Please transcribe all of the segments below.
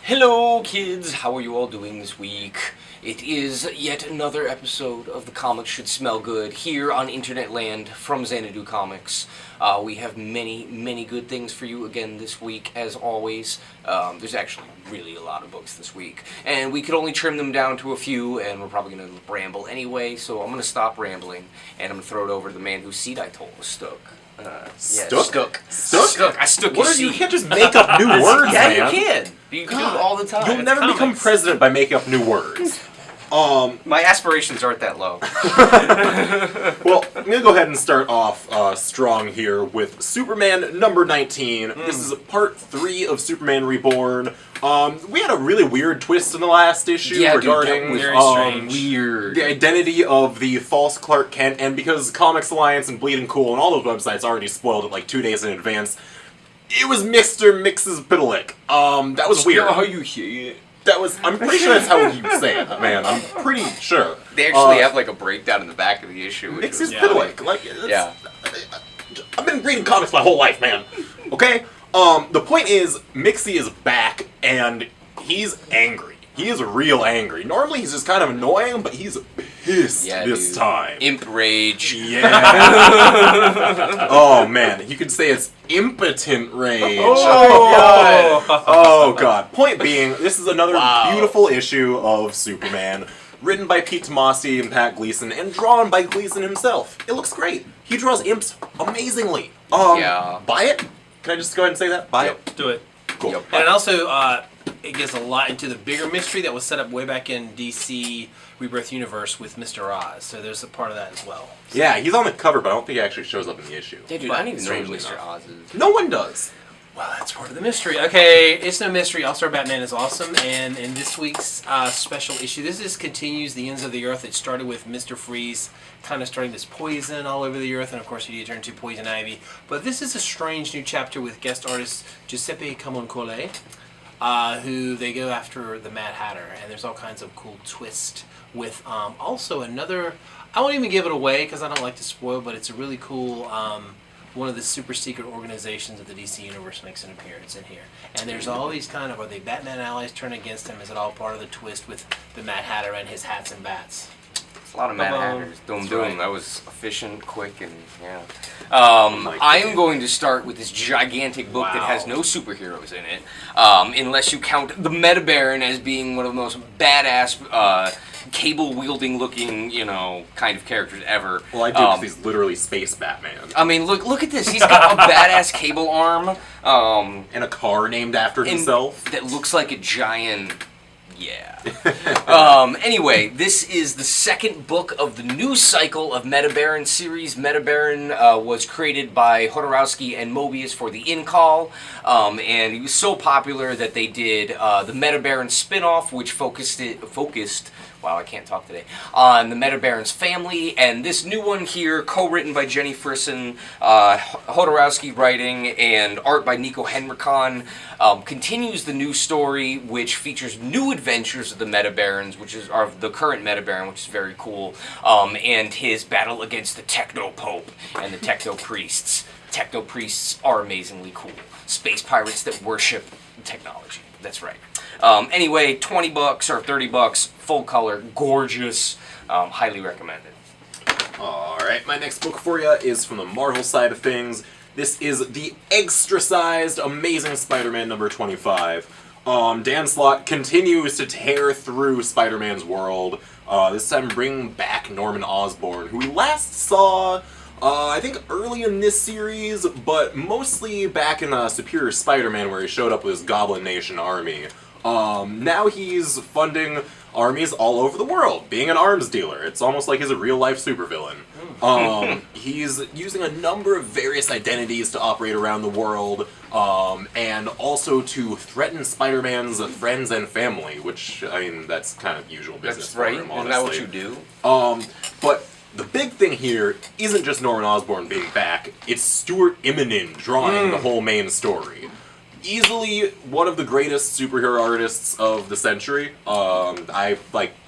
Hello, kids. How are you all doing this week? It is yet another episode of The Comics Should Smell Good here on Internetland from Zanadu Comics. We have many good things for you again this week, as always. There's actually really a lot of books this week, and we could only trim them down to a few, and we're probably going to ramble anyway, so I'm going to stop rambling, and I'm going to throw it over to the man whose seat I told was stuck. Stuck? I stuck What your are you? You seat. can't just make up new words, Yeah, man. you can. You can do it all the time. You'll never become president by making up new words. My aspirations aren't that low. Well, I'm going to go ahead and start off strong here with Superman number 19. This is part 3 of Superman Reborn. We had a really weird twist in the last issue regarding very strange. Weird. the identity of the false Clark Kent, and because Comics Alliance and Bleeding Cool and all those websites already spoiled it like 2 days in advance, it was Mr. Mixes Pitalik. That was weird. How you say it? I'm pretty sure that's how you say it, man. I'm pretty sure. They actually have like a breakdown in the back of the issue. Mixes Pitalik. I've been reading comics my whole life, man. Okay? The point is, Mixie is back, and he's angry. He is real angry. Normally he's just kind of annoying, but he's pissed this time. Imp rage. Yeah. Oh, man. You could say it's impotent rage. Oh, God. Point being, this is another beautiful issue of Superman, written by Pete Tomasi and Pat Gleason, and drawn by Gleason himself. It looks great. He draws imps amazingly. Buy it? Can I just go ahead and say that? Buy it? Do it. Cool. Yep. And it also, it gets a lot into the bigger mystery that was set up way back in DC Rebirth Universe with Mr. Oz. So there's a part of that as well. Yeah, he's on the cover, but I don't think he actually shows up in the issue. Yeah, dude, I don't even know who Strangely Mr. Oz is. No one does. Well, that's part of the mystery. Okay, it's no mystery. All-Star Batman is awesome. And in this week's special issue, this just continues the Ends of the Earth. It started with Mr. Freeze kind of starting this poison all over the Earth, and of course he turned to Poison Ivy. But this is a strange new chapter with guest artist Giuseppe Camuncole, who they go after the Mad Hatter, and there's all kinds of cool twists with also another, I won't even give it away because I don't like to spoil, but it's a really cool, one of the super secret organizations of the DC Universe makes an appearance in here. And there's all these kind of, are they Batman allies turn against him? Is it all part of the twist with the Mad Hatter and his hats and bats? It's a lot of Mad Hatters. Doom. Right. That was efficient, quick, and yeah. I am going to start with this gigantic book that has no superheroes in it, unless you count the Meta Baron as being one of the most badass, cable-wielding looking, kind of characters ever. Well, I do, because he's literally Space Batman. I mean, look at this. He's got a badass cable arm. And a car named after himself. That looks like a giant... Yeah. Anyway, this is the second book of the new cycle of Meta Baron series. Meta Baron was created by Hodorowski and Mobius for the In Call, and he was so popular that they did the Meta Baron spin-off, which focused wow, I can't talk today, on the Meta Baron's family, and this new one here, co-written by Jenny Frison, Hodorowski writing, and art by Nico Henrikon, continues the new story, which features new adventures of the Meta Barons, which is the current Meta Baron, which is very cool, and his battle against the Techno Pope and the Techno Priests. Techno Priests are amazingly cool. Space pirates that worship technology. That's right. Anyway, $20 or $30, full color, gorgeous, highly recommended. Alright, my next book for you is from the Marvel side of things. This is the extra-sized Amazing Spider-Man number 25. Dan Slott continues to tear through Spider-Man's world, this time bringing back Norman Osborn, who we last saw... I think early in this series, but mostly back in Superior Spider-Man, where he showed up with his Goblin Nation army. Now he's funding armies all over the world, being an arms dealer. It's almost like he's a real-life supervillain. He's using a number of various identities to operate around the world, and also to threaten Spider-Man's friends and family, which, I mean, that's kind of usual business for him, honestly. Isn't that what you do? But the big thing here isn't just Norman Osborn being back, it's Stuart Immonen drawing the whole main story. Easily one of the greatest superhero artists of the century. I,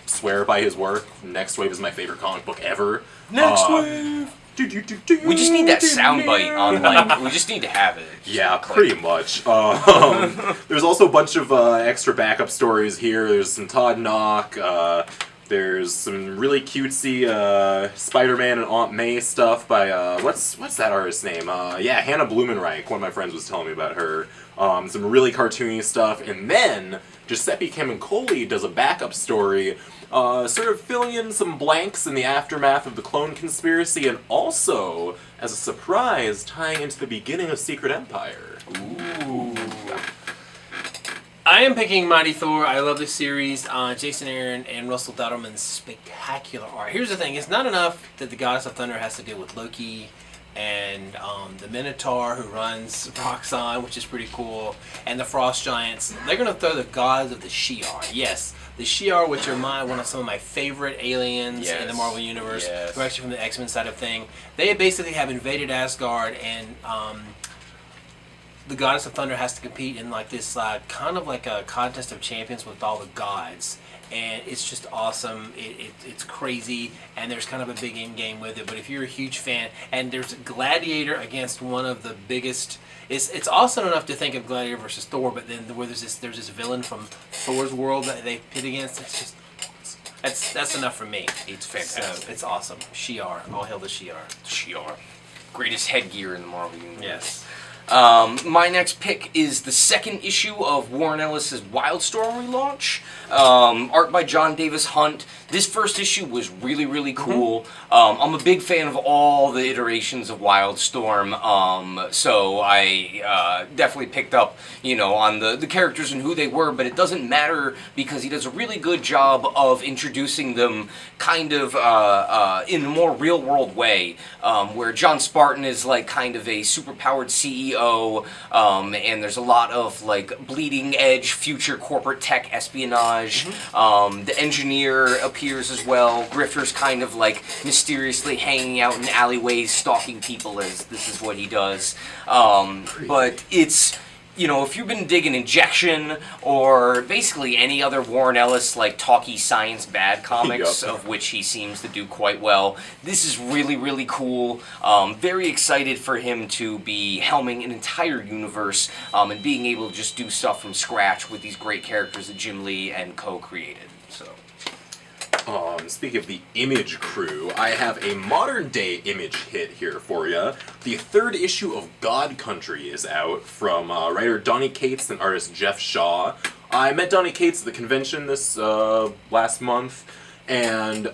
swear by his work. Next Wave is my favorite comic book ever. Next Wave! We just need that soundbite on, like, we just need to have it. Yeah, pretty much. There's also a bunch of extra backup stories here. There's some Todd Knock. There's some really cutesy Spider-Man and Aunt May stuff by, what's that artist's name? Yeah, Hannah Blumenreich. One of my friends was telling me about her. Some really cartoony stuff. And then Giuseppe Camuncoli does a backup story sort of filling in some blanks in the aftermath of the clone conspiracy, and also, as a surprise, tying into the beginning of Secret Empire. Ooh. I am picking Mighty Thor. I love this series. Jason Aaron and Russell Dodderman's spectacular art. Here's the thing. It's not enough that the Goddess of Thunder has to deal with Loki and the Minotaur who runs Roxxon, which is pretty cool, and the Frost Giants. They're going to throw the gods of the Shi'ar. Yes, the Shi'ar, which are some of my favorite aliens in the Marvel Universe. Yes. Who are actually from the X-Men side of thing. They basically have invaded Asgard, and the Goddess of Thunder has to compete in like this kind of like a contest of champions with all the gods. And it's just awesome. It's crazy, and there's kind of a big end game with it. But if you're a huge fan, and there's a Gladiator against one of the biggest, it's awesome enough to think of Gladiator versus Thor. But then where there's this villain from Thor's world that they pit against. It's just that's enough for me. It's fantastic. So, it's awesome. Shi'ar, all hail the Shi'ar. Shi'ar. Greatest headgear in the Marvel Universe. Yes. My next pick is the second issue of Warren Ellis's Wildstorm relaunch. Art by John Davis Hunt. This first issue was really, really cool. I'm a big fan of all the iterations of Wildstorm, so I definitely picked up, on the characters and who they were, but it doesn't matter because he does a really good job of introducing them kind of in a more real-world way, where John Spartan is like kind of a superpowered CEO, and there's a lot of like bleeding-edge future corporate tech espionage. The engineer appears as well. Grifter's kind of like mysteriously hanging out in alleyways, stalking people, as this is what he does. But it's, if you've been digging Injection or basically any other Warren Ellis like talky science bad comics, of which he seems to do quite well, this is really, really cool. Very excited for him to be helming an entire universe and being able to just do stuff from scratch with these great characters that Jim Lee and co-created. So. Speaking of the Image crew, I have a modern-day Image hit here for you. The third issue of God Country is out from writer Donny Cates and artist Jeff Shaw. I met Donny Cates at the convention this last month, and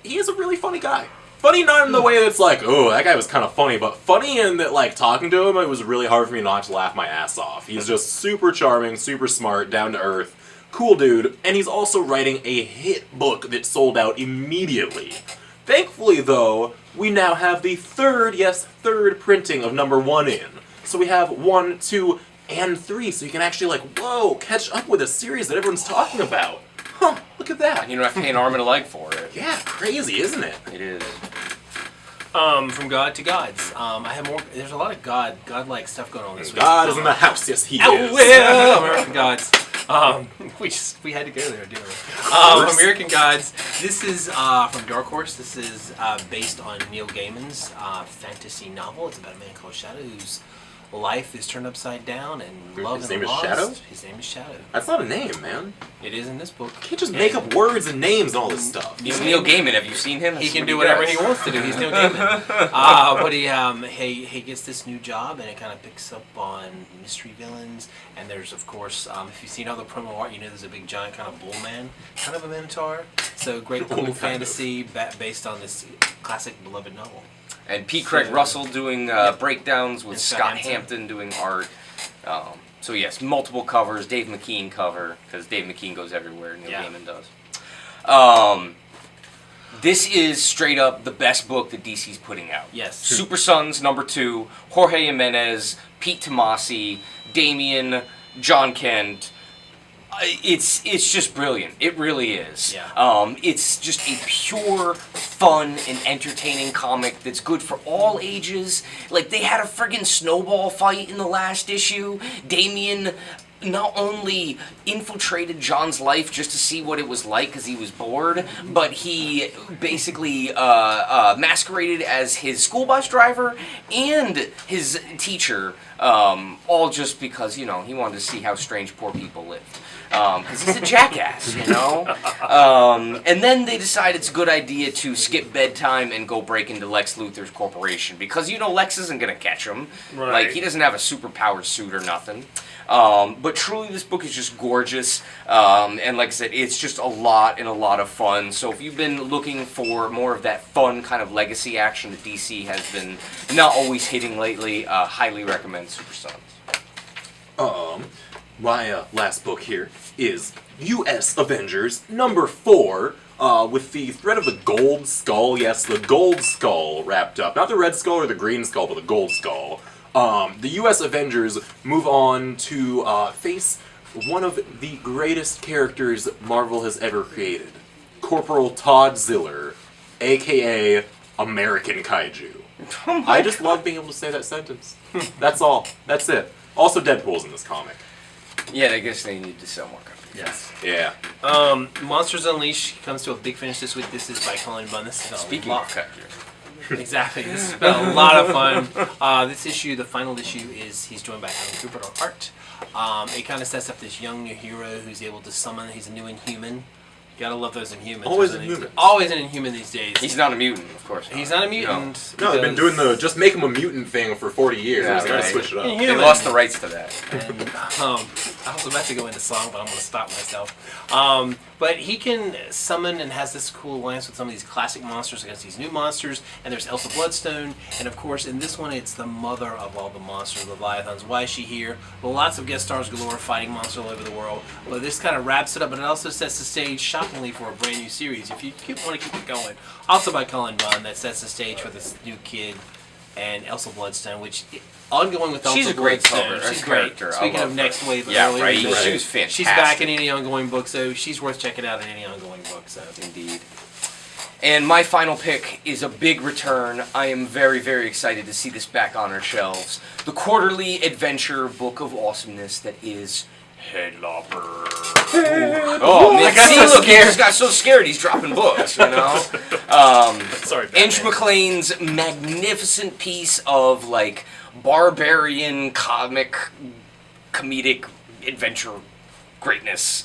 he is a really funny guy. Funny not in the way that's like, oh, that guy was kind of funny, but funny in that, like, talking to him, it was really hard for me not to laugh my ass off. He's just super charming, super smart, down to earth. Cool dude, and he's also writing a hit book that sold out immediately. Thankfully, though, we now have the third printing of #1 in. So we have 1, 2, and 3, so you can actually, like, whoa, catch up with a series that everyone's talking about. Huh, look at that. And you don't have to pay an arm and a leg for it. Yeah, crazy, isn't it? It is. From God to Gods. I have more. There's a lot of godlike stuff going on this week. God is in the house, yes he is. Well, American Gods. We had to go there, didn't we? American Gods. This is from Dark Horse. This is based on Neil Gaiman's fantasy novel. It's about a man called Shadow whose life is turned upside down and love His and name is lost. Shadow? His name is Shadow. That's not a name, man. It is in this book. You can't just make up words and names and all this stuff. He's Neil Gaiman. Have you seen him? He That's can what do whatever does. he wants to do. He's Neil Gaiman. But he gets this new job, and it kind of picks up on mystery villains. And there's, of course, if you've seen all the promo art, there's a big giant kind of bull man, kind of a minotaur. So great cool fantasy based on this classic beloved novel. And P. Craig Russell doing breakdowns with Scott Hampton doing art. So yes, multiple covers. Dave McKean cover, because Dave McKean goes everywhere, Neil Gaiman does. This is straight up the best book that DC's putting out. Yes. Super Sons #2, Jorge Jimenez, Pete Tomasi, Damian, John Kent. It's just brilliant. It really is. Yeah. It's just a pure, fun, and entertaining comic that's good for all ages. Like, they had a friggin' snowball fight in the last issue. Damian not only infiltrated John's life just to see what it was like because he was bored, but he basically masqueraded as his school bus driver and his teacher, all just because, he wanted to see how strange poor people lived. Because he's a jackass, and then they decide it's a good idea to skip bedtime and go break into Lex Luthor's corporation. Because, Lex isn't going to catch him. Right. Like, he doesn't have a superpowered suit or nothing. But truly, this book is just gorgeous. And like I said, it's just a lot of fun. So if you've been looking for more of that fun kind of legacy action that DC has been not always hitting lately, highly recommend Super Sons. My last book here is U.S. Avengers #4, with the thread of the Gold Skull. Yes, the Gold Skull wrapped up. Not the Red Skull or the Green Skull, but the Gold Skull. The U.S. Avengers move on to face one of the greatest characters Marvel has ever created. Corporal Todd Ziller, a.k.a. American Kaiju. I just love being able to say that sentence. That's all. That's it. Also, Deadpool's in this comic. Yeah, I guess they need to sell more copies. Yes. Yeah. Monsters Unleashed comes to a big finish this week. This is by Colin Bunn. This is Speaking of kaiju. Exactly. This has been a lot of fun. This issue, the final issue, is he's joined by Alan Cooper on art. It kind of sets up this young new hero who's able to summon. He's a new Inhuman. You gotta love those Inhumans. Always Inhuman. Always an Inhuman these days. He's not a mutant, of course. He's not a mutant. No, they've been doing the just make him a mutant thing for 40 years. Yeah, They're trying to right. switch it up. Inhuman. They lost the rights to that. And, I was about to go into song, but I'm going to stop myself. But he can summon and has this cool alliance with some of these classic monsters against these new monsters. And there's Elsa Bloodstone. And of course, in this one, it's the mother of all the monsters, Leviathans. Why is she here? Well, lots of guest stars galore fighting monsters all over the world. But this kind of wraps it up, but it also sets the stage, shockingly, for a brand new series. If you want to keep it going. Also by Colin Bunn, that sets the stage for this new kid and Elsa Bloodstone, which ongoing with Elsa She's a great Bloodstone. cover. She's Her great. character, I Speaking love of next her. wave, Yeah, early right. release, She was fantastic. She's back in any ongoing book, so she's worth checking out in any ongoing book. So Indeed. And my final pick is a big return. I am very, very excited to see this back on our shelves. The quarterly adventure book of awesomeness that is Head Lopper. Oh man, I got see, so look, he scared. just got so scared he's dropping books, sorry, Andrew Batman. McLean's magnificent piece of like barbarian comic comedic adventure greatness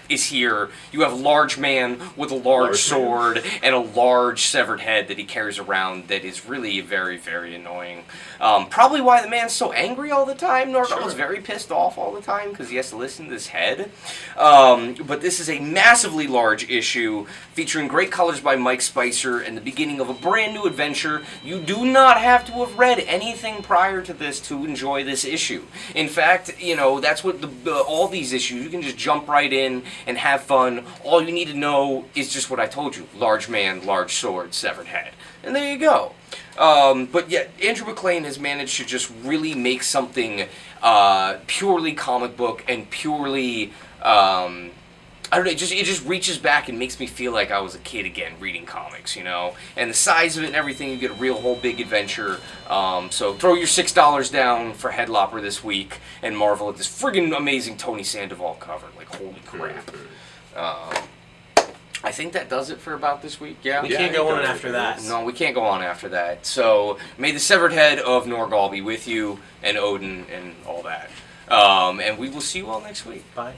is here. You have a large man with a large sword and a large severed head that he carries around that is really very, very annoying. Probably why the man's so angry all the time. Norgal's very pissed off all the time because he has to listen to this head. But this is a massively large issue featuring great colors by Mike Spicer and the beginning of a brand new adventure. You do not have to have read anything prior to this to enjoy this issue. In fact, that's what all these issues, you can just jump right in and have fun. All you need to know is just what I told you. Large man, large sword, severed head. And there you go. But yeah, Andrew McLean has managed to just really make something purely comic book and purely, I don't know, it just reaches back and makes me feel like I was a kid again reading comics, And the size of it and everything, you get a real whole big adventure. So throw your $6 down for Head Lopper this week and marvel at this friggin' amazing Tony Sandoval cover. Like, holy crap. I think that does it for about this week, yeah? We can't go on after that. No, we can't go on after that. So, may the severed head of Norgal be with you, and Odin, and all that. And we will see you all next week. Bye.